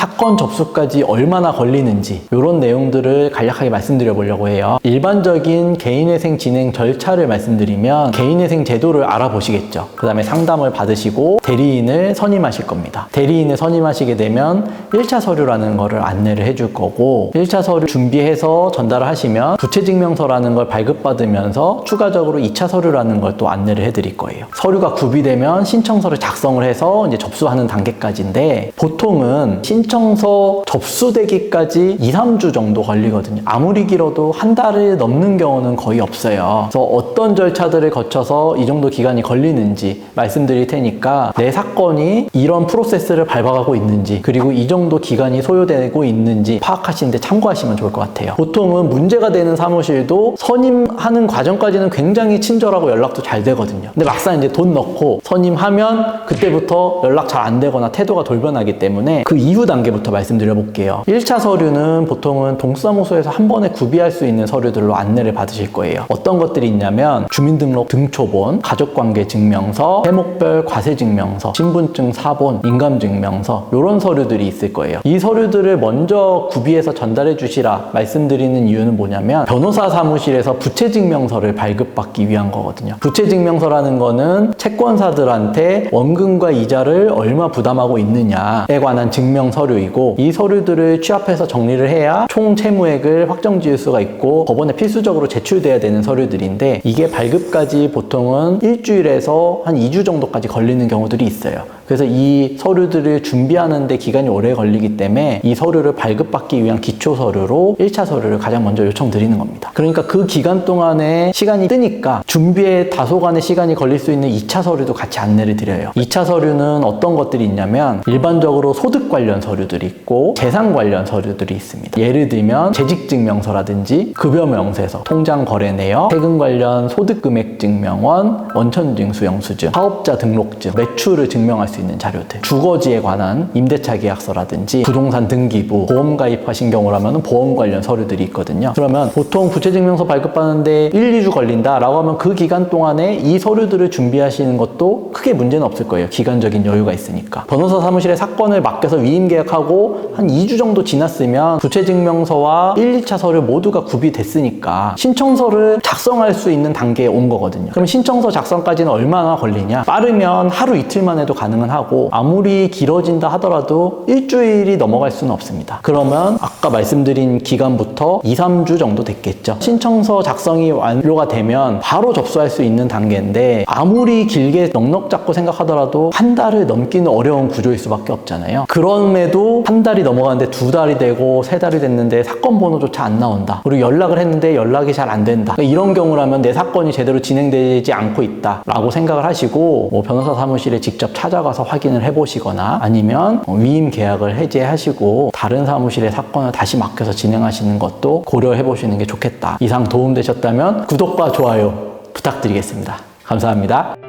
사건 접수까지 얼마나 걸리는지 이런 내용들을 간략하게 말씀드려 보려고 해요. 일반적인 개인회생 진행 절차를 말씀드리면 개인회생 제도를 알아보시겠죠. 그 다음에 상담을 받으시고 대리인을 선임하실 겁니다. 대리인을 선임하시게 되면 1차 서류라는 거를 안내를 해줄 거고 1차 서류 준비해서 전달을 하시면 부채증명서라는 걸 발급받으면서 추가적으로 2차 서류라는 걸 또 안내를 해드릴 거예요. 서류가 구비되면 신청서를 작성을 해서 이제 접수하는 단계까지인데 보통은 신청서 접수되기까지 2-3주 정도 걸리거든요. 아무리 길어도 한 달을 넘는 경우는 거의 없어요. 그래서 어떤 절차들을 거쳐서 이 정도 기간이 걸리는지 말씀드릴 테니까 내 사건이 이런 프로세스를 밟아가고 있는지 그리고 이 정도 기간이 소요되고 있는지 파악하시는데 참고하시면 좋을 것 같아요. 보통은 문제가 되는 사무실도 선임하는 과정까지는 굉장히 친절하고 연락도 잘 되거든요. 근데 막상 이제 돈 넣고 선임하면 그때부터 연락 잘 안 되거나 태도가 돌변하기 때문에 그 이후 단계부터 말씀드려 볼게요. 1차 서류는 보통은 동사무소에서 한 번에 구비할 수 있는 서류들로 안내를 받으실 거예요. 어떤 것들이 있냐면 주민등록 등초본, 가족관계 증명서, 세목별 과세 증명서, 신분증 사본, 인감증명서 이런 서류들이 있을 거예요. 이 서류들을 먼저 구비해서 전달해 주시라 말씀드리는 이유는 뭐냐면 변호사 사무실에서 부채증명서를 발급받기 위한 거거든요. 부채증명서라는 거는 채권사들한테 원금과 이자를 얼마 부담하고 있느냐에 관한 증명 서류이고 이 서류들을 취합해서 정리를 해야 총 채무액을 확정 지을 수가 있고 법원에 필수적으로 제출돼야 되는 서류들인데 이게 발급까지 보통은 일주일에서 한 2주 정도까지 걸리는 경우들이 있어요. 그래서 이 서류들을 준비하는 데 기간이 오래 걸리기 때문에 이 서류를 발급받기 위한 기초 서류로 1차 서류를 가장 먼저 요청드리는 겁니다. 그러니까 그 기간 동안에 시간이 뜨니까 준비에 다소간의 시간이 걸릴 수 있는 2차 서류도 같이 안내를 드려요. 2차 서류는 어떤 것들이 있냐면 일반적으로 소득 관련 서류들이 있고 재산 관련 서류들이 있습니다. 예를 들면 재직증명서라든지 급여명세서, 통장거래내역, 세금 관련 소득금액증명원, 원천징수영수증, 사업자 등록증, 매출을 증명할 수 있는 자료들, 주거지에 관한 임대차 계약서라든지 부동산 등기부, 보험 가입하신 경우라면 보험 관련 서류들이 있거든요. 그러면 보통 부채증명서 발급받는데 1-2주 걸린다라고 하면 그 기간 동안에 이 서류들을 준비하시는 것도 크게 문제는 없을 거예요. 기간적인 여유가 있으니까. 변호사 사무실에 사건을 맡겨서 위임 계약하고 한 2주 정도 지났으면 부채증명서와 1-2차 서류 모두가 구비됐으니까 신청서를 작성할 수 있는 단계에 온 거거든요. 그럼 신청서 작성까지는 얼마나 걸리냐? 빠르면 하루 이틀만 해도 가능은 하고 아무리 길어진다 하더라도 일주일이 넘어갈 수는 없습니다. 그러면 아까 말씀드린 기간부터 2-3주 정도 됐겠죠. 신청서 작성이 완료가 되면 바로 접수할 수 있는 단계인데 아무리 길게 넉넉 잡고 생각하더라도 한 달을 넘기는 어려운 구조일 수밖에 없잖아요. 그럼에도 한 달이 넘어가는데 2달이 되고 3달이 됐는데 사건 번호조차 안 나온다. 그리고 연락을 했는데 연락이 잘 안 된다. 그러니까 이런 경우라면 내 사건이 제대로 진행되지 않고 있다 라고 생각을 하시고 변호사 사무실에 직접 찾아가서 확인을 해보시거나 아니면 위임 계약을 해제하시고 다른 사무실에 사건을 다시 맡겨서 진행하시는 것도 고려해보시는 게 좋겠다. 이상 도움되셨다면 구독과 좋아요 부탁드리겠습니다. 감사합니다.